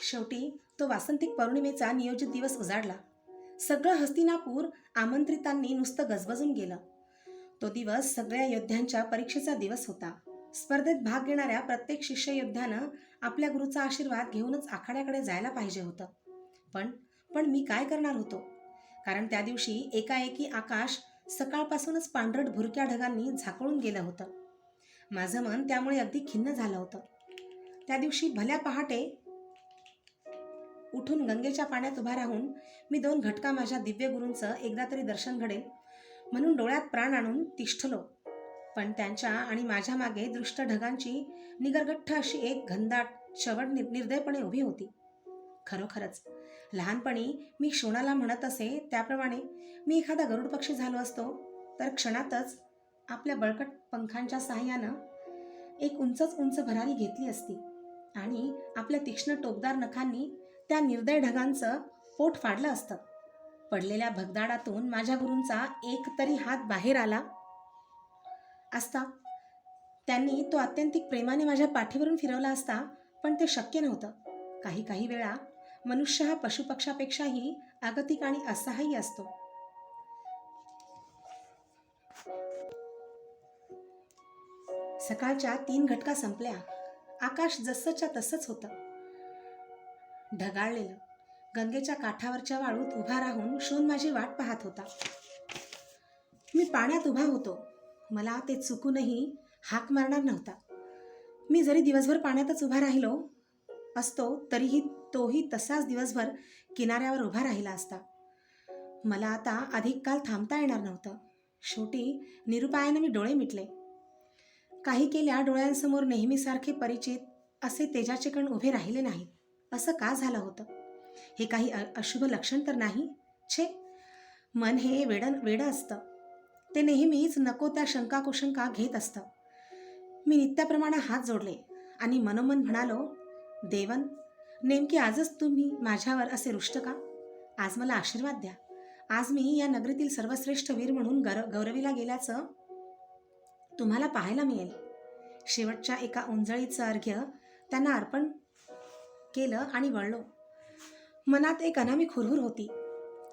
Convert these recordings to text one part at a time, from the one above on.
शेवटी तो वासंतिक पौर्णिमेचा नियोजित दिवस उजाडला. सगळं हस्तिनापूर आमंत्रितांनी नुसतं गजबजून गेलं. तो दिवस सगळ्या योद्ध्यांच्या परीक्षेचा दिवस होता. स्पर्धेत भाग घेणाऱ्या प्रत्येक शिष्य योद्ध्यानं आपल्या गुरुचा आशीर्वाद घेऊनच आखाड्याकडे जायला पाहिजे होतं. पण पण मी काय करणार होतो? कारण त्या दिवशी एकाएकी आकाश सकाळपासूनच पांढरट भुरक्या ढगांनी झाकळून गेलं होतं. माझं मन त्यामुळे अगदी खिन्न झालं होतं. त्या दिवशी भल्या पहाटे उठून गंगेच्या पाण्यात उभा राहून मी 2 घटका माझ्या दिव्य गुरूंचं एकदा तरी दर्शन घडेल म्हणून डोळ्यात प्राण आणून तिष्ठलो. पण त्यांच्या आणि माझ्या मागे दृष्ट ढगांची निगरगठ्ठ अशी एक घनदाट चवड निर्दयपणे उभी होती. खरोखरच लहानपणी मी शोणाला म्हणत असे त्याप्रमाणे मी एखादा गरुड पक्षी झालो असतो तर क्षणातच आपल्या बळकट पंखांच्या साहाय्यानं एक उंचच उंच भरारी घेतली असती आणि आपल्या तीक्ष्ण टोकदार नखांनी त्या निर्दय ढगांचं पोट फाडलं असतं. पडलेल्या भगदाडातून माझ्या गुरूंचा एक तरी हात बाहेर आला असता. त्यांनी तो आत्यंतिक प्रेमाने माझ्या पाठीवरून फिरवला असता, पण ते शक्य नव्हतं. काही काही वेळा मनुष्य हा पशुपक्षापेक्षाही आगतिक आणि असहाय्य असतो. सकाळच्या 3 घटका संपल्या. आकाश जसंच्या तसंच होतं, ढगाळलेलं. गंगेच्या काठावरच्या वाळूत उभा राहून शोण माझी वाट पाहत होता. मी पाण्यात उभा होतो. मला ते चुकूनही हाक मारणार नव्हता. मी जरी दिवसभर पाण्यातच उभा राहिलो असतो तरीही तोही तसाच दिवसभर किनाऱ्यावर उभा राहिला असता. मला आता अधिक काल थांबता येणार नव्हतं. शेवटी निरुपायाने मी डोळे मिटले. काही केल्या डोळ्यांसमोर नेहमीसारखे परिचित असे तेजाचे कण उभे राहिले नाहीत. असं का झालं होतं? हे काही अशुभ लक्षण तर नाही? छे, मन हे वेडं असतं. ते नेहमीच नको त्या शंका कुशंका घेत असतं. मी नित्याप्रमाणे हात जोडले आणि मनोमन म्हणालो, देवन, नेमकी आजच तुम्ही माझ्यावर असे रुष्ट का? आज मला आशीर्वाद द्या. आज मी या नगरीतील सर्वश्रेष्ठ वीर म्हणून गौरविला गेल्याचं तुम्हाला पाहायला मिळेल. शेवटच्या एका उंजळीचं अर्घ्य त्यांना अर्पण केलं आणि वळलो. मनात एक अनामिक हुरहुर होती.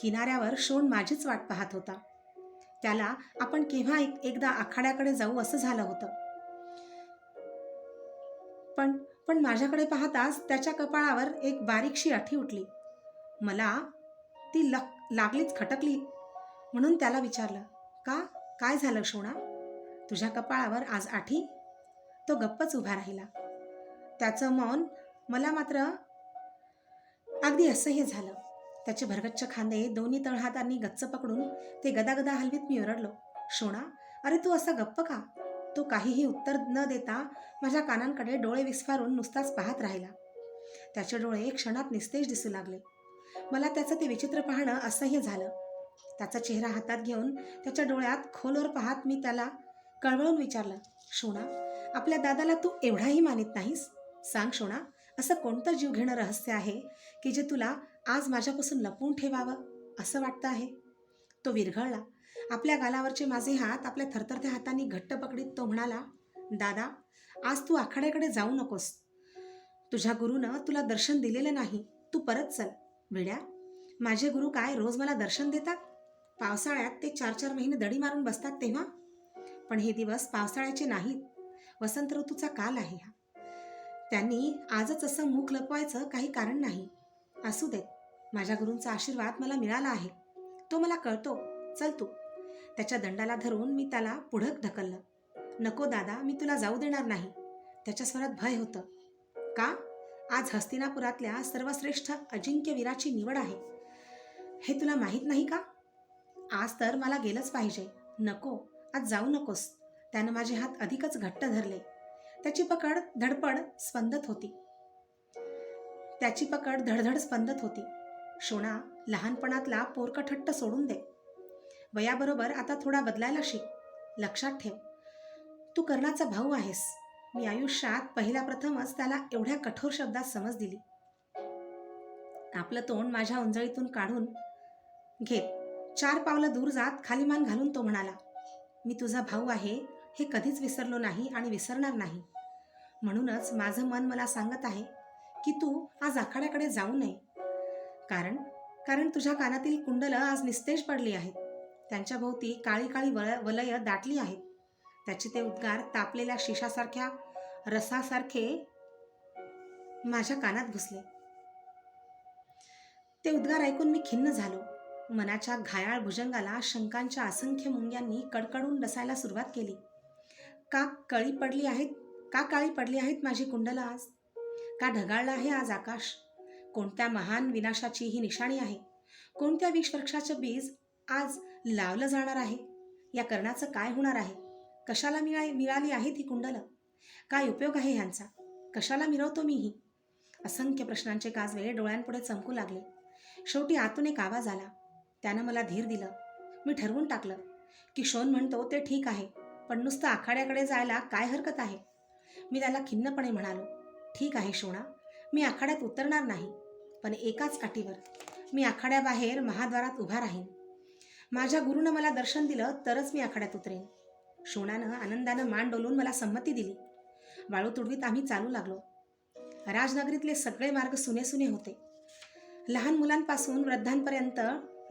किनाऱ्यावर शोण माझीच वाट पाहत होता. त्याला आपण केव्हा एकदा आखाड्याकडे जाऊ असं झालं होतं. पण माझ्याकडे पाहताच त्याच्या कपाळावर एक बारीकशी आठी उठली. मला ती लागलीच खटकली म्हणून त्याला विचारलं, का? काय झालं शोणा? तुझ्या कपाळावर आज आठी? तो गप्पच उभा राहिला. त्याचं मौन मला मात्र अगदी असह्य झालं. त्याचे भरगच्च खांदे दोन्ही तळहातांनी गच्च पकडून ते गदागदा हलवीत मी ओरडलो, शोणा, अरे तू असा गप्प का? तो काहीही उत्तर न देता माझ्या कानांकडे डोळे विस्फारून नुसताच पाहत राहिला. त्याचे डोळे क्षणात निस्तेज दिसू लागले. मला त्याचं ते विचित्र पाहणं असह्य झालं. त्याचा चेहरा हातात घेऊन त्याच्या डोळ्यात खोलवर पाहत मी त्याला कळवळून विचारलं, शोणा, आपल्या दादाला तू एवढाही मानित नाहीस? सांग शोणा, असं कोणतं जीव घेणं रहस्य आहे की जे तुला आज माझ्यापासून लपवून ठेवावं असं वाटतं आहे? तो विरघळला. आपल्या गालावरचे माझे हात आपल्या थरथरत्या हातांनी घट्ट पकडीत तो म्हणाला, दादा, आज तू आखाड्याकडे जाऊ नकोस. तुझ्या गुरुनं तुला दर्शन दिलेलं नाही. तू परत चल. वेड्या, माझे गुरु काय रोज मला दर्शन देतात? पावसाळ्यात ते 4-4 महिने दडी मारून बसतात तेव्हा. पण हे दिवस पावसाळ्याचे नाहीत. वसंत ऋतूचा काल आहे हा. त्यांनी आजच असं मुख लपवायचं काही कारण नाही. असू देत, माझ्या गुरूंचा आशीर्वाद मला मिळाला आहे. तो मला कळतो. चल तू. त्याच्या दंडाला धरून मी त्याला पुढं ढकललं. नको दादा, मी तुला जाऊ देणार नाही. त्याच्या स्वरात भय होतं. का? आज हस्तिनापुरातल्या सर्वश्रेष्ठ अजिंक्य वीराची निवड आहे. हे तुला माहीत नाही का? आज तर मला गेलंच पाहिजे. नको, आज जाऊ नकोस. त्यानं माझे हात अधिकच घट्ट धरले. त्याची पकड धडधड स्पंदत होती. शोणा, लहानपणातला पोरकठट्ट सोडून दे. वयाबरोबर आता थोडा बदलायला शिक. लक्षात ठेव, तू कर्णाचा भाऊ आहेस. मी आयुष्यात पहिल्या प्रथमच त्याला एवढ्या कठोर शब्दात समज दिली. आपलं तोंड माझ्या उंजळीतून काढून घेत 4 पावलं दूर जात खाली मान घालून तो म्हणाला, मी तुझा भाऊ आहे हे कधीच विसरलो नाही आणि विसरणार नाही. म्हणूनच माझं मन मला सांगत आहे की तू आज आखाड्याकडे जाऊ नये. कारण कारण तुझ्या कानातील कुंडलं आज निस्तेज पडली आहेत. त्यांच्या भोवती काळी काळी वलय दाटली आहेत. त्याचे ते उद्गार तापलेल्या शिशासारख्या रसासारखे माझ्या कानात घुसले. ते उद्गार ऐकून मी खिन्न झालो. मनाच्या घायाळ भुजंगाला शंकांच्या असंख्य मुंग्यांनी कडकडून डसायला सुरुवात केली. का काळी पडली आहेत माझी कुंडलं आज? का ढगाळलं आहे आज आकाश? कोणत्या महान विनाशाची ही निशाणी आहे? कोणत्या विषवृक्षाचं बीज आज लावलं जाणार आहे? या कर्णाचं काय होणार आहे? कशाला मिळाली आहेत ही कुंडलं? काय उपयोग आहे ह्यांचा? कशाला मिरवतो मी ही? असंख्य प्रश्नांचे काजवे डोळ्यांपुढे चमकू लागले. शेवटी आतून एक आवाज आला. त्यानं मला धीर दिलं. मी ठरवून टाकलं की शोन म्हणतो ते ठीक आहे, पण नुसतं आखाड्याकडे जायला काय हरकत आहे? मी त्याला खिन्नपणे म्हणालो, ठीक आहे शोणा, मी आखाड्यात उतरणार नाही, पण एकाच अटीवर. मी आखाड्याबाहेर महाद्वारात उभा राहीन. माझ्या गुरुनं मला दर्शन दिलं तरच मी आखाड्यात उतरेन. शोणानं आनंदानं मान डोलून मला संमती दिली. वाळू तुडवीत आम्ही चालू लागलो. राजनगरीतले सगळे मार्ग सुने होते. लहान मुलांपासून वृद्धांपर्यंत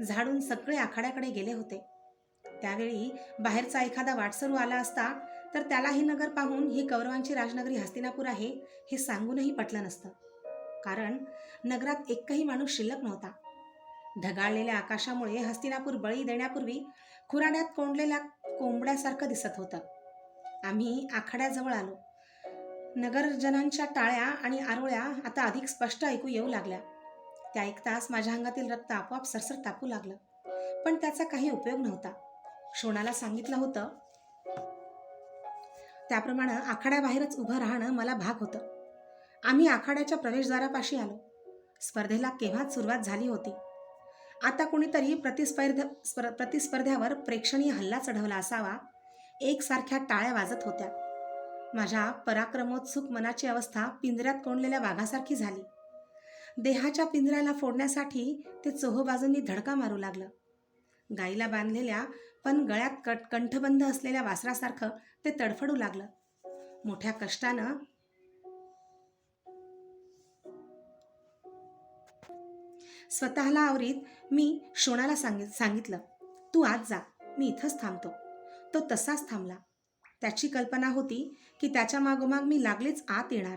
झाडून सगळे आखाड्याकडे गेले होते. त्यावेळी बाहेरचा एखादा वाटसरू आला असता तर त्याला हे नगर पाहून ही कौरवांची राजनगरी हस्तिनापूर आहे हे सांगूनही पटलं नसतं. कारण नगरात एकही माणूस शिल्लक नव्हता. ढगाळलेल्या आकाशामुळे हस्तिनापूर बळी देण्यापूर्वी खुराड्यात कोंडलेल्या कोंबड्यासारखं दिसत होतं. आम्ही आखाड्याजवळ आलो. नगरजनांच्या टाळ्या आणि आरोळ्या आता अधिक स्पष्ट ऐकू येऊ लागल्या. त्या ऐकताच माझ्या अंगातील रक्त आपोआप सरसर तापू लागलं. पण त्याचा काही उपयोग नव्हता. शोणाला सांगितलं होतं त्याप्रमाणे आखाड्याबाहेरच उभं राहणं मला भाग होतं. आम्ही आखाड्याच्या प्रवेशद्वारापाशी आलो. स्पर्धेला केव्हाच सुरुवात झाली होती. आता कोणीतरी प्रतिस्पर्ध्यावर प्रेक्षणीय हल्ला चढवला असावा. एकसारख्या टाळ्या वाजत होत्या. माझ्या पराक्रमोत्सुक मनाची अवस्था पिंजऱ्यात कोंडलेल्या वाघासारखी झाली. देहाच्या पिंजऱ्याला फोडण्यासाठी ते चोहोबाजूंनी धडका मारू लागलं. गाईला बांधलेल्या पण गळ्यात कंठबंध असलेल्या वासरासारखं ते तडफडू लागलं. मोठ्या कष्टानं स्वतःला आवरीत मी शोणाला सांगितलं, तू आज जा, मी इथंच थांबतो. तो तसाच थांबला. त्याची कल्पना होती की त्याच्या मागोमाग मी लागलीच आत येणार.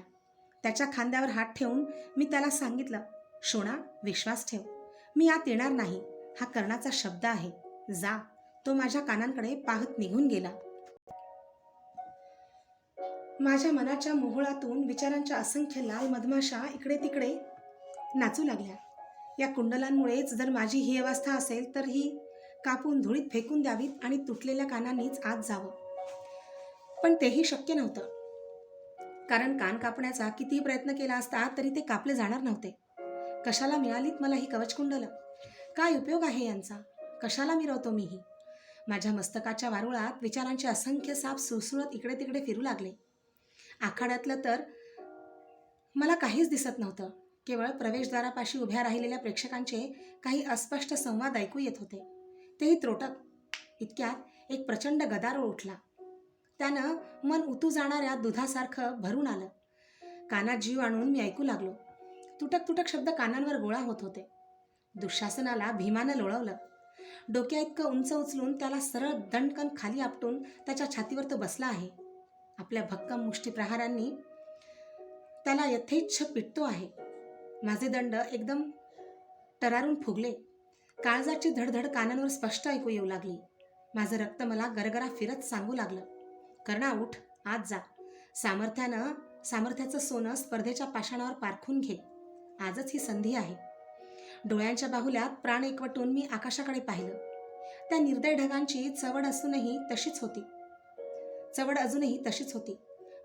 त्याच्या खांद्यावर हात ठेवून मी त्याला सांगितलं, शोणा, विश्वास ठेव, मी आत येणार नाही. हा कर्णाचा शब्द आहे. जा. तो माझ्या कानांकडे पाहत निघून गेला. माझ्या मनाच्या मोहोळातून विचारांच्या असंख्य लाल मधमाशा इकडे तिकडे नाचू लागल्या. या कुंडलांमुळेच जर माझी ही अवस्था असेल तर ही कापून धुळीत फेकून द्यावीत आणि तुटलेल्या कानांनीच आत जावं. पण तेही शक्य नव्हतं. कारण कान कापण्याचा कितीही प्रयत्न केला असता तरी ते कापले जाणार नव्हते. कशाला मिळालीत मला ही कवचकुंडलं? काय उपयोग आहे यांचा? कशाला मिरवतो मीही? माझ्या मस्तकाच्या वारुळात विचारांचे असंख्य साप सुळसुळत इकडे तिकडे फिरू लागले. आखाड्यातलं तर मला काहीच दिसत नव्हतं. केवळ प्रवेशद्वारापाशी उभ्या राहिलेल्या प्रेक्षकांचे काही अस्पष्ट संवाद ऐकू येत होते, तेही त्रोटक. इतक्यात एक प्रचंड गदारोळ उठला. त्यानं मन उतू जाणाऱ्या दुधासारखं भरून आलं. कानात जीव आणून मी ऐकू लागलो. तुटक तुटक शब्द कानांवर गोळा होत होते. दुःशासनाला भीमानं लोळवलं. डोक्या इतकं उंच उचलून त्याला सरळ दणकन खाली आपटून त्याच्या छातीवर तो बसला आहे. आपल्या भक्कम मुष्टीप्रहारांनी त्याला यथेच्छ पिटतो आहे. माझे दंड एकदम टरारून फुगले. काळजाची धडधड कानांवर स्पष्ट ऐकू येऊ लागली. माझं रक्त मला गरगरा फिरत सांगू लागलं, कर्णा, उठ, आज जा. सामर्थ्याचं सोनं स्पर्धेच्या पाषाणावर पारखून घे. आजच ही संधी आहे. डोळ्यांच्या बाहुल्यात प्राण एकवटून मी आकाशाकडे पाहिलं. त्या निर्दय ढगांची चवड अजूनही तशीच होती.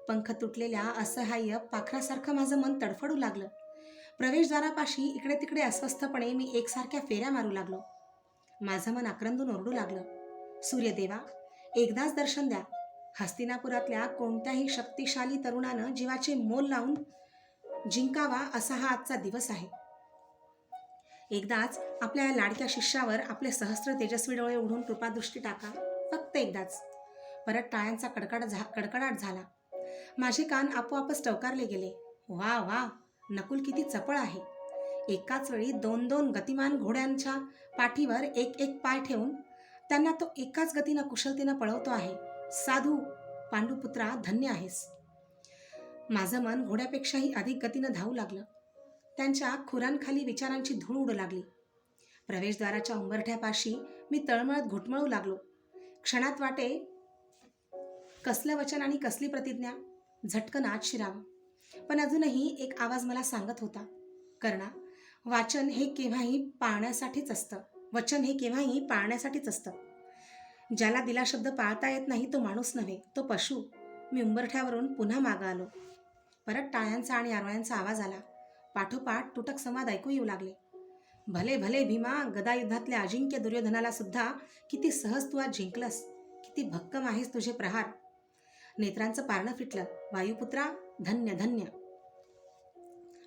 पंख तुटलेल्या असहाय्य पाखरासारखं माझं मन तडफडू लागलं. प्रवेशद्वारापाशी इकडे तिकडे अस्वस्थपणे मी एकसारख्या फेऱ्या मारू लागलो. माझं मन आक्रंदून ओरडू लागलं, सूर्यदेवा, एकदाच दर्शन द्या. हस्तिनापुरातल्या कोणत्याही शक्तिशाली तरुणानं जीवाचे मोल लावून जिंकावा असा हा आजचा दिवस आहे. एकदाच आपल्या या लाडक्या शिष्यावर आपले सहस्त्र तेजस्वी डोळे उघडून कृपादृष्टी टाका. फक्त एकदाच. परत टाळ्यांचा कडकडाट झाला. माझे कान आपोआपच टवकारले गेले. वा वा, नकुल किती चपळ आहे. एकाच वेळी 2-2 गतिमान घोड्यांच्या पाठीवर एक एक पाय ठेवून त्यांना तो एकाच गतीनं कुशलतेनं पळवतो आहे. साधू पांडुपुत्रा, धन्य आहेस. माझं मन घोड्यापेक्षाही अधिक गतीनं धावू लागलं. त्यांच्या खुरांखाली विचारांची धूळ उडू लागली. प्रवेशद्वाराच्या उंबरठ्यापाशी मी तळमळत घुटमळू लागलो. क्षणात वाटे कसलं वचन आणि कसली प्रतिज्ञा. झटकन आत शिरावं. पण अजूनही एक आवाज मला सांगत होता, कर्णा, वचन हे केव्हाही पाळण्यासाठीच असतं. ज्याला दिला शब्द पाळता येत नाही तो माणूस नव्हे, तो पशु. मी उंबरठ्यावरून पुन्हा मागं आलो. परत टाळ्यांचा आणि आरवळ्यांचा आवाज आला. पाठोपाठ तुटक संवाद ऐकू येऊ लागले. भले भले भीमा, गदायुद्धातल्या अजिंक्य दुर्योधनाला सुद्धा किती सहज तू आज जिंकलंस. किती भक्कम आहेस तुझे प्रहार. नेत्रांचं पारणं फिटलं. वायुपुत्रा, धन्य धन्य.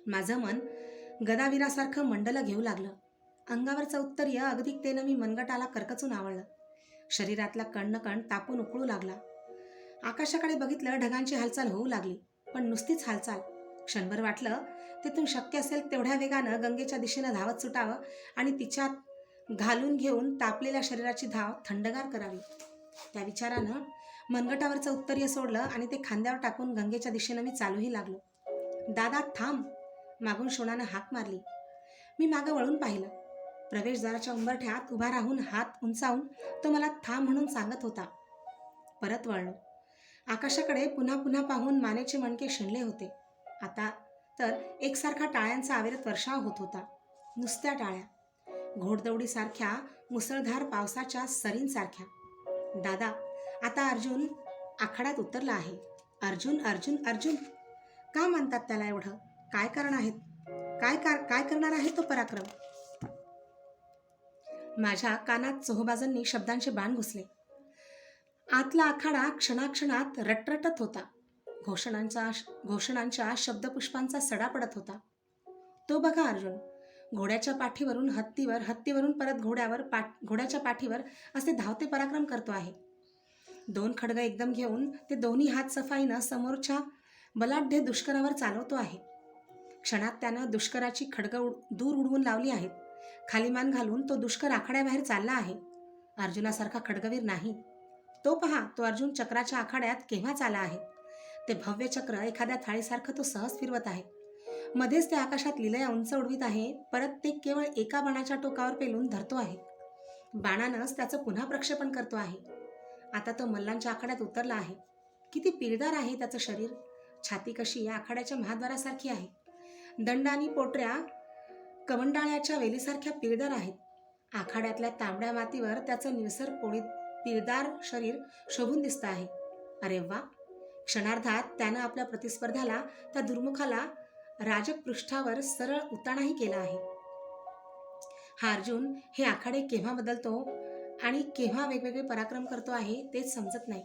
माझं मन गदावीरासारखं मंडलं घेऊ लागलं. अंगावरचं उत्तर्य अगतिकतेनं मी मनगटाला करकचून आवळलं. शरीरातला कण कण तापून उकळू लागला. आकाशाकडे बघितलं. ढगांची हालचाल होऊ लागली, पण नुसतीच हालचाल. क्षणभर वाटलं तिथून शक्य असेल तेवढ्या वेगानं गंगेच्या दिशेनं धावत सुटावं आणि तिच्यात घालून घेऊन तापलेल्या शरीराची धाव थंडगार करावी. त्या विचारानं मनगटावरचं उत्तर्य सोडलं आणि ते खांद्यावर टाकून गंगेच्या दिशेनं मी चालूही लागलो. दादा, थांब. मागून शोणानं हाक मारली. मी मागं वळून पाहिलं. प्रवेशद्वाराच्या उंबरठ्यात उभा राहून हात उंचावून तो मला थांब म्हणून सांगत होता. परत वळलो. आकाशाकडे पुन्हा पुन्हा पाहून मानेचे मणके शिणले होते. आता तर एकसारखा टाळ्यांचा अविरत वर्षाव होत होता. नुसत्या टाळ्या, घोडदौडीसारख्या, मुसळधार पावसाच्या सरींसारख्या. दादा, आता अर्जुन आखाड्यात उतरला आहे. अर्जुन अर्जुन अर्जुन का म्हणतात त्याला एवढं? काय करणार आहे तो पराक्रम? माझ्या कानात चोहोबाजूंनी शब्दांचे बाण घुसले. आतला आखाडा क्षणाक्षणात रटरटत होता. घोषणांच्या शब्दपुष्पांचा सडा पडत होता. तो बघा अर्जुन, घोड्याच्या पाठीवरून हत्तीवर, हत्तीवरून परत घोड्याच्या पाठीवर असे धावते पराक्रम करतो आहे. 2 खड्ग एकदम घेऊन ते दोन्ही हात सफाईनं समोरच्या बलाढ्य दुष्करावर चालवतो आहे. क्षणात त्यानं दुष्कराची खड्ग दूर उडवून लावली आहेत. खाली मान घालून तो दुष्कर आखाड्याबाहेर चालला आहे. अर्जुनासारखा खड्गवीर नाही. तो पहा, तो अर्जुन चक्राच्या आखाड्यात केव्हाच आला आहे. ते भव्य चक्र एखाद्या थाळीसारखं तो सहज फिरवत आहे. मध्येच ते आकाशात लिलया उंच उडवीत आहे. परत ते केवळ एका बाणाच्या टोकावर पेलून धरतो आहे. बाणानंच त्याचं पुन्हा प्रक्षेपण करतो आहे. आता तो मल्लांच्या आखाड्यात उतरला आहे. किती पिळदार आहे त्याचं शरीर. छाती कशी या आखाड्याच्या महाद्वारासारखी आहे. दंड आणि पोटऱ्या कवंडाळ्याच्या वेलीसारख्या पिळदार आहेत. आखाड्यातल्या तांबड्या मातीवर त्याचं निळसर पिळदार शरीर शोभून दिसतं आहे. अरे वा! क्षणार्धात त्यानं आपल्या प्रतिस्पर्ध्याला, त्या दुर्मुखाला राजपृष्ठावर सरळ उताणाही केला आहे. हा अर्जुन हे आखाडे केव्हा बदलतो आणि केव्हा वेगवेगळे पराक्रम करतो आहे तेच समजत नाही.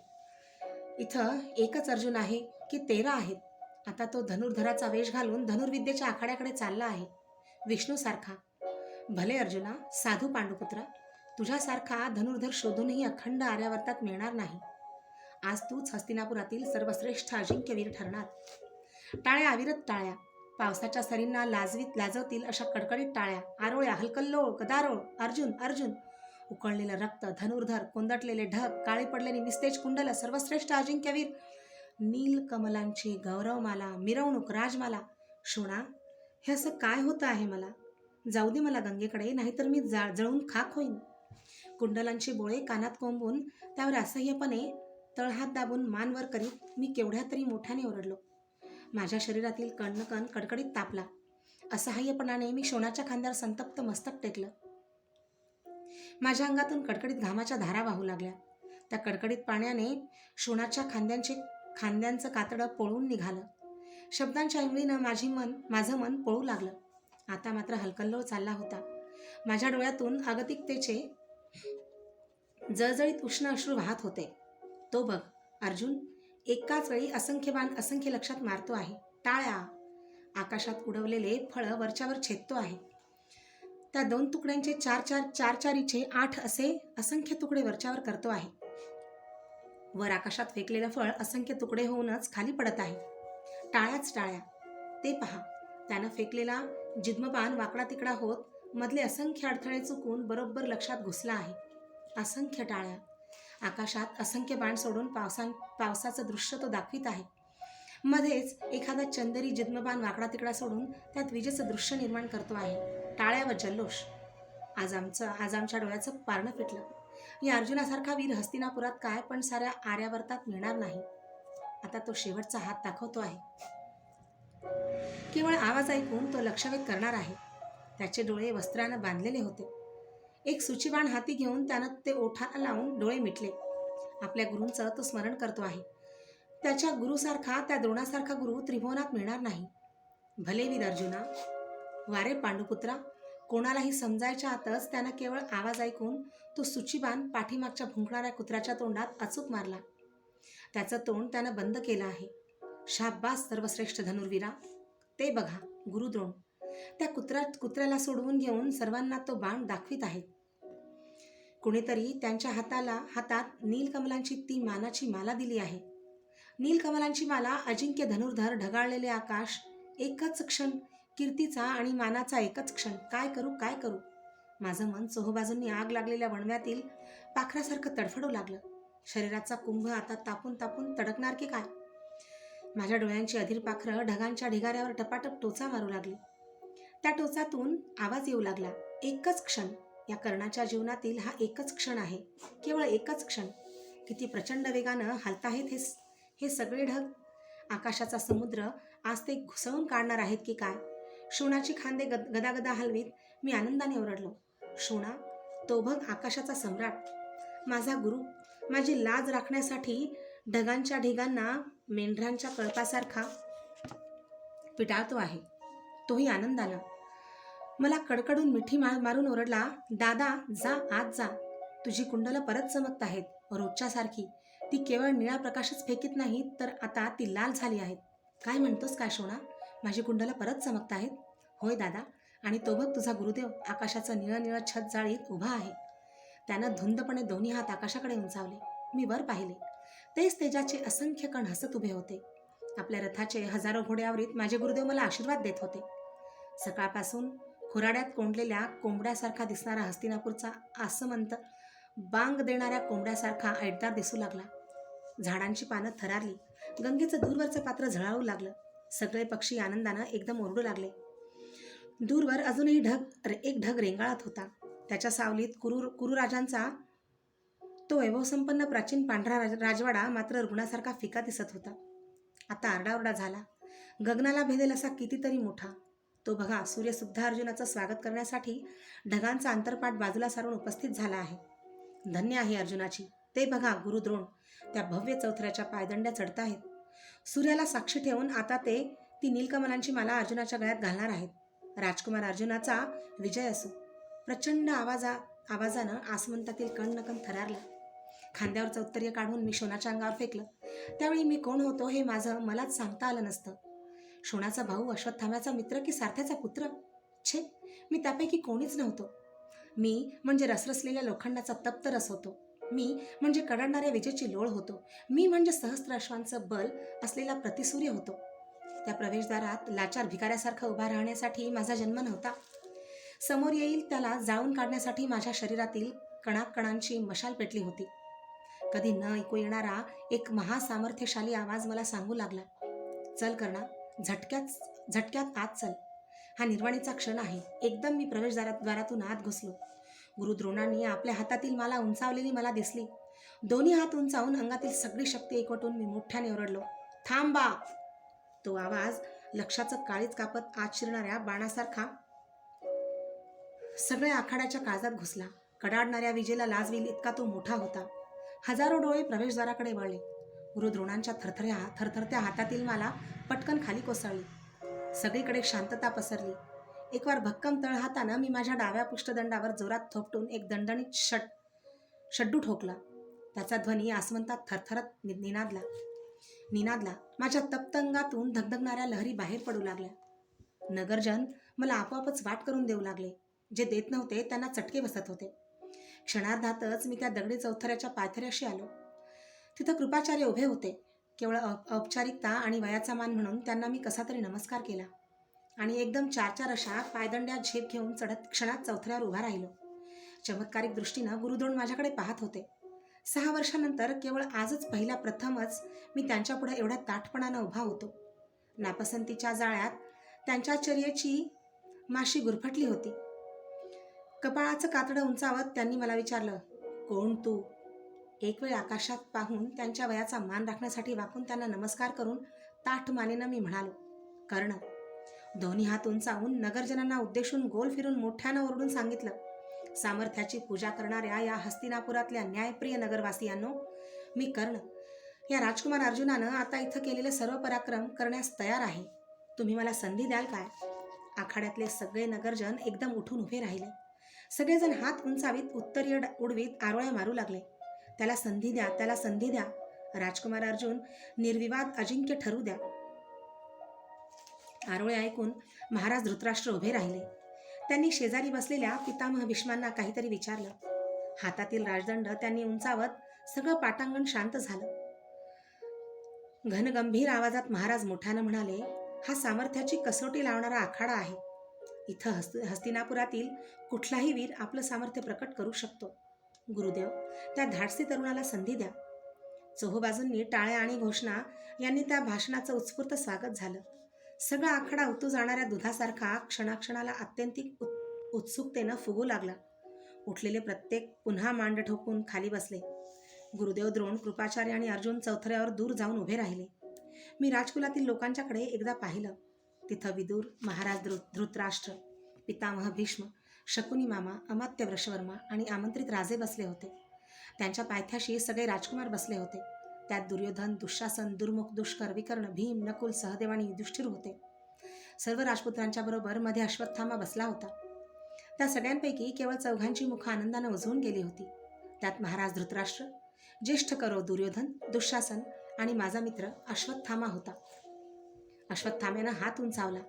इथं एकच अर्जुन आहे की 13 आहेत. आता तो धनुर्धराचा वेश घालून धनुर्विद्येच्या आखाड्याकडे चालला आहे, विष्णूसारखा. भले अर्जुना, साधू पांडुपुत्रा, तुझ्यासारखा धनुर्धर शोधूनही अखंड आर्यावर्तात मिळणार नाही. आज तूच हस्तिनापुरातील सर्वश्रेष्ठ अजिंक्यवीर ठरणार. टाळ्या, अविरत टाळ्या. पावसाच्या सरींना लाजवतील अशा कडकडीत टाळ्या, आरोळ्या, हलकल्लोळ, गदारोळ. अर्जुन अर्जुन. उकळलेलं रक्त, धनुर्धर, कोंदटलेले ढग, काळी पडलेली निस्तेज कुंडल, सर्वश्रेष्ठ अजिंक्यवीर. नीलकमलांची गौरवमाला, मिरवणूक, राजमाला. शोणा, हे असं काय होतं आहे मला? जाऊ दे मला गंगेकडे, नाहीतर मी जळून खाक होईन. कुंडलांची बोळे कानात कोंबून त्यावर असह्यपणे तळहात दाबून मान वर करीत मी केवढ्या तरी मोठ्याने ओरडलो. माझ्या शरीरातील कणकण कडकडीत तापला. असहाय्यपणाने मी शोणाच्या खांद्यावर संतप्त मस्तक टेकलं. माझ्या अंगातून कडकडीत घामाच्या धारा वाहू लागल्या. त्या कडकडीत पाण्याने शोणाच्या खांद्यांचं कातडं पळून निघालं. शब्दांच्या इंगळीनं माझं मन पळू लागलं. आता मात्र हलकल्लोळ चालला होता. माझ्या डोळ्यातून अगतिकतेचे जळजळीत उष्ण अश्रू वाहत होते. तो बघ अर्जुन, एकाच वेळी असंख्य बाण असंख्य लक्षात मारतो आहे. टाळ्या. आकाशात उडवलेले फळं वरच्यावर छेदतो आहे. त्या 2 तुकड्यांचे 4-4 8 असे असंख्य तुकडे वरच्यावर करतो आहे. वर आकाशात फेकलेलं फळ असंख्य तुकडे होऊनच खाली पडत आहे. टाळ्याच टाळ्या. ते पहा, त्यानं फेकलेला जिद्मपान वाकडा तिकडा होत मधले असंख्य अडथळे चुकून बरोबर लक्षात घुसला आहे. असंख्य टाळ्या, आकाशात असंख्य बाण सोडून पावसाचं दृश्य तो दाखवित आहे. मध्येच एखादा चंदेरी जिद्मपान वाकडा तिकडा सोडून त्यात विजेचं दृश्य निर्माण करतो आहे. टाळ्या व जल्लोष. आज आमच्या डोळ्याचं पारणं फिटलं. या अर्जुनासारखा वीर हस्तिनापुरात काय पण साऱ्या आर्यावर्तात मिळणार नाही. आता तो शेवटचा हात दाखवतो आहे. केवळ आवाज ऐकून तो लक्षवेध करणार आहे. त्याचे डोळे वस्त्रानं बांधलेले होते. एक सूचीबाण हाती घेऊन त्यानं ते ओठाला लावून डोळे मिटले. आपल्या गुरूंचं तो स्मरण करतो आहे. त्याच्या गुरुसारखा, त्या द्रोणासारखा गुरु त्रिभुवनात मिळणार नाही. भले वीर अर्जुना. वारे पांडुपुत्रा. कोणालाही समजायच्या आतच त्यानं केवळ आवाज ऐकून तो सूचीबाण पाठीमागच्या भुंकणाऱ्या कुत्र्याच्या तोंडात अचूक मारला. त्याचं तोंड त्यानं बंद केलं आहे. शाब्बास सर्वश्रेष्ठ धनुर्वीरा. ते बघा गुरुद्रोण. त्या कुत्र्याला सोडवून घेऊन सर्वांना तो बाण दाखवित आहे. कुणीतरी त्यांच्या हातात नीलकमलांची ती मानाची माला दिली आहे. नीलकमलांची माला, अजिंक्य धनुर्धर, ढगाळलेले आकाश, एकच क्षण कीर्तीचा आणि मानाचा एकच क्षण. काय करू. माझं मन चोहोबाजूंनी आग लागलेल्या वणव्यातील पाखरासारखं तडफडू लागलं. शरीराचा कुंभ आता तापून तापून तडकणार की काय. माझ्या डोळ्यांची अधीर पाखरं ढगांच्या ढिगाऱ्यावर टपाटप टोचा मारू लागली. त्या टोचातून आवाज येऊ लागला. एकच क्षण. या कर्णाच्या जीवनातील हा एकच क्षण आहे. केवळ एकच क्षण. किती प्रचंड वेगानं हालताहेत हे सगळे ढग. आकाशाचा समुद्र आज ते घुसवून काढणार आहेत की काय. शोणाची खांदे गदागदा हलवीत मी आनंदाने ओरडलो. शोणा, तो बघ आकाशाचा सम्राट. माझा गुरु माझी लाज राखण्यासाठी ढगांच्या ढिगांना मेंढरांच्या कळपासारखा पिटाळतो आहे. तोही आनंदानं. मला कडकडून मिठी मारून ओरडला. दादा, जा आत जा. तुझी कुंडलं परत चमकत आहेत रोजच्यासारखी. ती केवळ निळा प्रकाशच फेकीत नाहीत, तर आता ती लाल झाली आहेत. काय म्हणतोस काय शोणा? माझी कुंडलं परत चमकत आहेत? होय दादा. आणि तो बघ तुझा गुरुदेव आकाशाचं निळं छत जाळीत उभा आहे. त्यानं धुंदपणे दोन्ही हात आकाशाकडे उंचावले. मी वर पाहिले. तेच तेजाचे असंख्य कण हसत उभे होते. आपल्या रथाचे हजारो घोड्यावरीत माझे गुरुदेव मला आशीर्वाद देत होते. सकाळपासून खुराड्यात कोंडलेल्या कोंबड्यासारखा दिसणारा हस्तिनापूरचा आसमंत बांग देणाऱ्या कोंबड्यासारखा ऐटदार दिसू लागला. झाडांची पानं थरारली. गंगेचं दूरवरचं पात्र झळाळू लागलं. सगळे पक्षी आनंदानं एकदम ओरडू लागले. दूरवर अजूनही एक ढग रेंगाळत होता. त्याच्या सावलीत कुरुराजांचा तो वैभवसंपन्न प्राचीन पांढरा राजवाडा मात्र रुग्णासारखा फिका दिसत होता. आता आरडाओरडा झाला. गगनाला भेदेल असा कितीतरी मोठा. तो बघा, सूर्यसुद्धा अर्जुनाचं स्वागत करण्यासाठी ढगांचा अंतरपाठ बाजूला सारून उपस्थित झाला आहे. धन्य आहे अर्जुनाची. ते बघा गुरुद्रोण त्या भव्य चौथऱ्याच्या पायदंड्या चढत आहेत. सूर्याला साक्षी ठेवून आता ती नीलकमलांची माला अर्जुनाच्या गळ्यात घालणार आहेत. राजकुमार अर्जुनाचा विजय असो. प्रचंड आवाजानं आसमंतातील कण नकण थरारला. खांद्यावरचं उत्तरीय काढून मी शोणाच्या अंगावर फेकलं. त्यावेळी मी कोण होतो हे मलाच सांगता आलं नसतं. शोणाचा भाऊ, अश्वत्थाम्याचा मित्र की सारथ्याचा पुत्र? छे, मी त्यापैकी कोणीच नव्हतो. मी म्हणजे रसरसलेल्या लोखंडाचा तप्त रस होतो. मी म्हणजे कडाडणाऱ्या विजेची लोळ होतो. मी म्हणजे सहस्त्र अश्वांचं बल असलेला प्रतिसूर्य होतो. त्या प्रवेशद्वारात लाचार भिकाऱ्यासारखं उभा राहण्यासाठी माझा जन्म नव्हता. समोर येईल त्याला जाळून काढण्यासाठी माझ्या शरीरातील कणाकणांची मशाल पेटली होती. कधी न ऐकू येणारा एक महासामर्थ्यशाली आवाज मला सांगू लागला, चल कर्णा, झटक्यात आत चल. हा निर्वाणीचा क्षण आहे. एकदम मी प्रवेशद्वारातून आत घुसलो. गुरुद्रोणांनी आपल्या हातातील माला उंचावलेली मला दिसली. दोन्ही हात उंचावून अंगातील सगळी शक्ती एकवटून मी मोठ्याने ओरडलो, थांबा. तो आवाज लक्षाचं काळीज कापत आत शिरणाऱ्या बाणासारखा सगळ्या आखाड्याच्या काळजात घुसला. कडाडणाऱ्या विजेला लाजवील इतका तो मोठा होता. हजारो डोळे प्रवेशद्वाराकडे वळले. गुरुद्रोणांच्या थरथरत्या हातातील माला पटकन खाली कोसळली. सगळीकडे शांतता पसरली. एकवार भक्कम तळहातानं मी माझ्या डाव्या पृष्ठदंडावर जोरात थोपटून एक दणदणीत शड्डू ठोकला. त्याचा ध्वनी आसमंतात थरथरत निनादला. माझ्या तप्त अंगातून धगधगणाऱ्या लहरी बाहेर पडू लागल्या. नगरजन मला आपोआपच वाट करून देऊ लागले. जे देत नव्हते त्यांना चटके बसत होते. क्षणार्धातच मी त्या दगडी चौथऱ्याच्या पायथ्याशी आलो. तिथं कृपाचार्य उभे होते. केवळ औपचारिकता आणि वयाचा मान म्हणून त्यांना मी कसा तरी नमस्कार केला. आणि एकदम 4-4 अशा पायदंड्या झेप घेऊन चढत क्षणात चौथऱ्यावर उभा राहिलो. चमत्कारिक दृष्टीनं गुरुद्रोण माझ्याकडे पाहत होते. 6 वर्षानंतर केवळ आजच प्रथमच मी त्यांच्यापुढे एवढ्या ताठपणानं उभा होतो. नापसंतीच्या जाळ्यात त्यांच्या चर्येची माशी गुरफटली होती. कपाळाचं कातडं उंचावत त्यांनी मला विचारलं, कोण तू? एक वेळ आकाशात पाहून त्यांच्या वयाचा मान राखण्यासाठी वाकून त्यांना नमस्कार करून ताठ मानेनं मी म्हणालो, कर्ण. दोन्ही हात उंचावून नगरजनांना उद्देशून गोल फिरून मोठ्यानं ओरडून सांगितलं, सामर्थ्याची पूजा करणाऱ्या या हस्तिनापुरातल्या न्यायप्रिय नगरवासियांनो, मी कर्ण. या राजकुमार अर्जुनानं आता इथं केलेले सर्व पराक्रम करण्यास तयार आहे. तुम्ही मला संधी द्याल काय? आखाड्यातले सगळे नगरजन एकदम उठून उभे राहिले. सगळेजण हात उंचावीत उत्तरीय उडवीत आरोळ्या मारू लागले. त्याला संधी द्या, त्याला संधी द्या. राजकुमार अर्जुन निर्विवाद अजिंक्य ठरू द्या. आरोळे ऐकून महाराज धृतराष्ट्र उभे राहिले. त्यांनी शेजारी बसलेल्या पितामह भीष्मांना काहीतरी विचारलं. हातातील राजदंड त्यांनी उंचावत सगळं पाटांगण शांत झालं. घनगंभीर आवाजात महाराज मोठ्यानं म्हणाले, हा सामर्थ्याची कसोटी लावणारा आखाडा आहे. इथं हस्तिनापुरातील कुठलाही वीर आपलं सामर्थ्य प्रकट करू शकतो. गुरुदेव, त्या धाडसी तरुणाला संधी द्या. चोहोबाजूंनी टाळ्या आणि घोषणा यांनी त्या भाषणाचं उत्स्फूर्त स्वागत झालं. सगळा आखाडा उतू जाणाऱ्या दुधासारखा क्षणाक्षणाला आत्यंतिक उत्सुकतेनं फुगू लागला. उठलेले प्रत्येक पुन्हा मांड ठोकून खाली बसले. गुरुदेव, द्रोण, कृपाचार्य आणि अर्जुन चौथऱ्यावर दूर जाऊन उभे राहिले. मी राजकुलातील लोकांच्याकडे एकदा पाहिलं. तिथं विदूर, महाराज धृतराष्ट्र, पितामह भीष्म, शकुनी मामा, अमात्य वृषवर्मा आणि आमंत्रित राजे बसले होते. त्यांच्या पायथ्याशी सगळे राजकुमार बसले होते. त्यात दुर्योधन, दुःशासन, दुर्मुख, दुष्कर, विकर्ण, भीम, नकुल, सहदेव आणि युधिष्ठिर होते. सर्व राजपुत्रांच्या बरोबर मध्ये अश्वत्थामा बसला होता. त्या सगळ्यांपैकी केवळ चौघांची मुखं आनंदानं उजळून गेली होती. त्यात महाराज धृतराष्ट्र, ज्येष्ठ कौरव दुर्योधन, दुःशासन आणि माझा मित्र अश्वत्थामा होता. अश्वत्थाम्यानं हात उंचावला.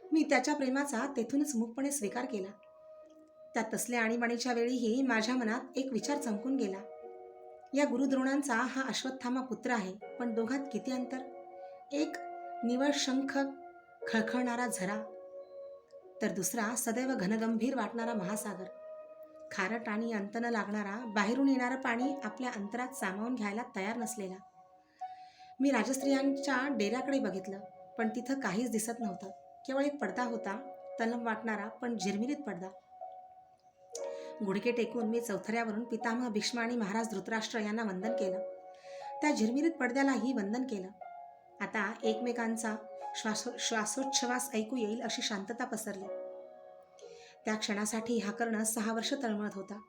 मी त्याच्या प्रेमाचा तेथूनच मूकपणे स्वीकार केला. त्या तसल्या आणीबाणीच्या वेळीही माझ्या मनात एक विचार चमकून गेला. या गुरुद्रोणांचा हा अश्वत्थामा पुत्र आहे, पण दोघात किती अंतर? एक निवळ शंख खळखळणारा झरा, तर दुसरा सदैव घनगंभीर वाटणारा महासागर. खारट आणि अंत न लागणारा, बाहेरून येणारं पाणी आपल्या अंतरात सामावून घ्यायला तयार नसलेला. मी राजस्त्रियांच्या डेऱ्याकडे बघितलं, पण तिथं काहीच दिसत नव्हतं. केवळ एक पडदा होता, तलम वाटणारा पण झिरमिरीत पडदा. गुडघे टेकून मी चौथऱ्यावरून पितामह भीष्म आणि महाराज धृतराष्ट्र यांना वंदन केलं. त्या झिरमिरीत पडद्यालाही वंदन केलं. आता एकमेकांचा श्वासोच्छवास ऐकू येईल अशी शांतता पसरली. त्या क्षणासाठी हा कर्ण 6 वर्ष तळमळत होता.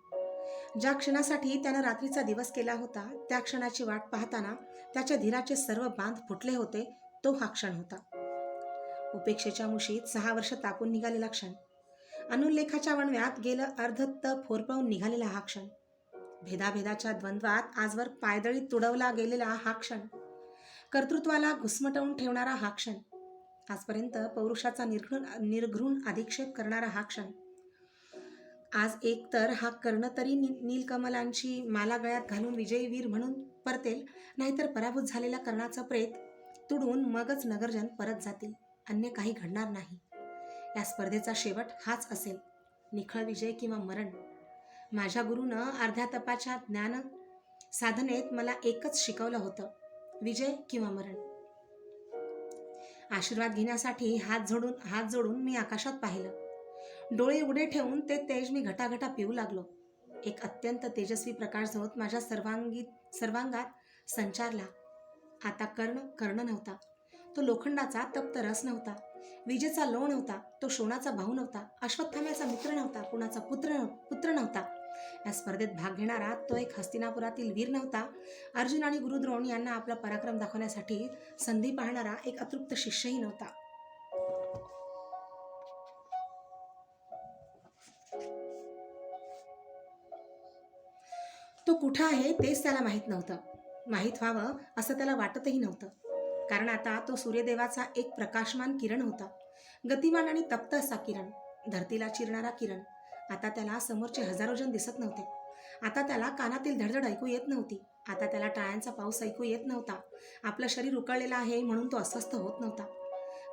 ज्या क्षणासाठी त्यानं रात्रीचा दिवस केला होता, त्या क्षणाची वाट पाहताना त्याच्या धीराचे सर्व बांध फुटले होते. तो हा क्षण होता. उपेक्षेच्या मुशीत 6 वर्ष तापून निघालेला क्षण. अनुल्लेखाच्या वणव्यात गेलं अर्धतप होरपळून निघालेला हा क्षण. भेदाभेदाच्या द्वंद्वात आजवर पायदळी तुडवला गेलेला हा क्षण. कर्तृत्वाला घुसमटवून ठेवणारा हा क्षण. आजपर्यंत पौरुषाचा निर्घृण अधिक्षेप करणारा हा क्षण. आज एक तर हा कर्ण तरी नीलकमलांची माला गळ्यात घालून विजयी वीर म्हणून परतेल, नाहीतर पराभूत झालेल्या कर्णाचं प्रेत तुडून मगच नगरजन परत जातील. अन्य काही घडणार नाही. या स्पर्धेचा शेवट हाच असेल, निखळ विजय किंवा मरण. माझ्या गुरुनं अर्ध्या तपाच्या ज्ञान साधनेत मला एकच शिकवलं होतं, विजय किंवा मरण. आशीर्वाद घेण्यासाठी हात जोडून मी आकाशात पाहिलं. डोळे उडे ठेवून ते तेज मी घटाघटा पिऊ लागलो. एक अत्यंत तेजस्वी प्रकाशझोत माझ्या सर्वांगात संचारला. आता कर्ण नव्हता. तो लोखंडाचा तप्त रस नव्हता. विजेचा लोह नव्हता. तो शोणाचा भाऊ नव्हता. अश्वत्थाम्याचा मित्र नव्हता. कुणाचा पुत्र नव्हता. या स्पर्धेत भाग घेणारा तो एक हस्तिनापुरातील वीर नव्हता. अर्जुन आणि गुरुद्रोण यांना आपला पराक्रम दाखवण्यासाठी संधी पाहणारा एक अतृप्त शिष्यही नव्हता. तो कुठं आहे तेच त्याला माहीत नव्हतं. माहीत व्हावं असं त्याला वाटतही नव्हतं. कारण आता तो सूर्यदेवाचा एक प्रकाशमान किरण होता. गतिमान आणि तप्त असा किरण, धरतीला चिरणारा किरण. आता त्याला समोरचे हजारो जण दिसत नव्हते. आता त्याला कानातील धडधड ऐकू येत नव्हती. आता त्याला टाळ्यांचा पाऊस ऐकू येत नव्हता. आपलं शरीर उकळलेलं आहे म्हणून तो अस्वस्थ होत नव्हता.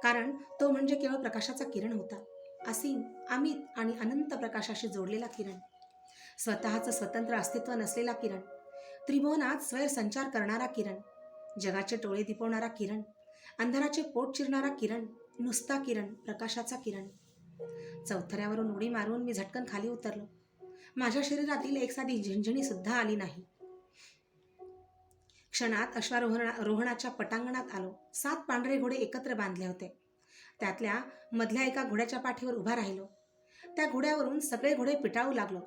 कारण तो म्हणजे केवळ प्रकाशाचा किरण होता. असीम, अमित आणि अनंत प्रकाशाशी जोडलेला किरण. स्वतःचं स्वतंत्र अस्तित्व नसलेला किरण. त्रिभुवनात स्वैरसंचार करणारा किरण. जगाचे टोळे दिपवणारा किरण. अंधाराचे पोट चिरणारा किरण. नुसता किरण, प्रकाशाचा किरण. चौथऱ्यावरून उडी मारून मी झटकन खाली उतरलो. माझ्या शरीरातील एक साधी झिंझिणी सुद्धा आली नाही. क्षणात अश्वारोहणाच्या पटांगणात आलो. 7 पांढरे घोडे एकत्र बांधले होते. त्यातल्या मधल्या एका घोड्याच्या पाठीवर उभा राहिलो. त्या घोड्यावरून सगळे घोडे पिटाळू लागलो.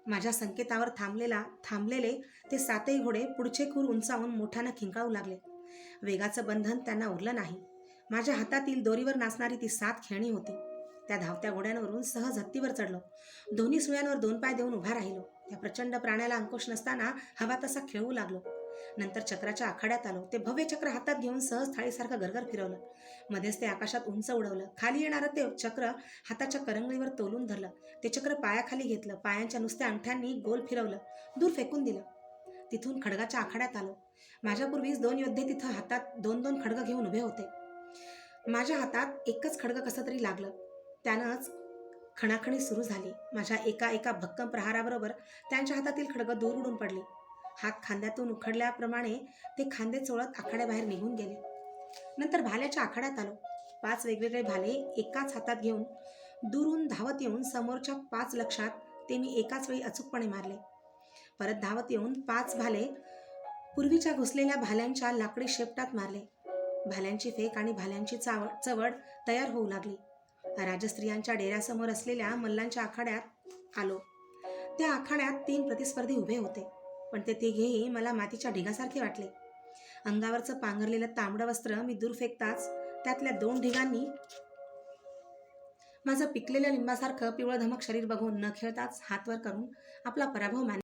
माझ्या संकेतावर थांबलेले ते 7ही घोडे पुढचे खूर उंचावून मोठ्यानं खिंकाळू लागले. वेगाचं बंधन त्यांना उरलं नाही. माझ्या हातातील दोरीवर नाचणारी ती 7 खेळणी होती. त्या धावत्या घोड्यांवरून सहज हत्तीवर चढलो. दोन्ही सुळ्यांवर 2 पाय देऊन उभा राहिलो. त्या प्रचंड प्राण्याला अंकुश नसताना हवा तसा खेळवू लागलो. नंतर चक्राच्या आखाड्यात आलो. ते भव्य चक्र हातात घेऊन सहज थाळीसारखं गरगर फिरवलं. मध्येच ते आकाशात उंच उडवलं. खाली येणारं ते चक्र हाताच्या करंगळीवर तोलून धरलं. ते चक्र पायाखाली घेतलं. पायांच्या नुसत्या अंगठ्यांनी गोल फिरवलं. दूर फेकून दिलं. तिथून खडगाच्या आखाड्यात आलो. माझ्यापूर्वीच 2 योद्धे तिथं हातात 2-2 खडगं घेऊन उभे होते. माझ्या हातात एकच खडगं कसं तरी लागलं. त्यानंच खणाखणी सुरू झाली. माझ्या एका भक्कम प्रहाराबरोबर त्यांच्या हातातील खडगं दूर उडून पडली. हात खांद्यातून उखडल्याप्रमाणे ते खांदे चोळत आखाड्याबाहेर निघून गेले. नंतर भाल्याच्या आखाड्यात आलो. 5 वेगवेगळे भाले एकाच हातात घेऊन दुरून धावत येऊन समोरच्या 5 लक्षात ते मी एकाच वेळी अचूकपणे मारले. परत धावत येऊन 5 भाले पूर्वीच्या घुसलेल्या भाल्यांच्या लाकडी शेपटात मारले. भाल्यांची फेक आणि भाल्यांची चवड तयार होऊ लागली. राजस्त्रियांच्या डेऱ्यासमोर असलेल्या मल्लांच्या आखाड्यात आलो. त्या आखाड्यात 3 प्रतिस्पर्धी उभे होते. पण ते तिघेही मला मातीच्या ढिगासारखे वाटले. अंगावरचं पांघरलेलं तांबडं वस्त्र मी दूर फेकताच त्यातल्या 2 ढिगांनी माझं पिकलेल्या लिंबासारखं पिवळं धमक शरीर बघून न खेळताच हात वर करून आपला पराभव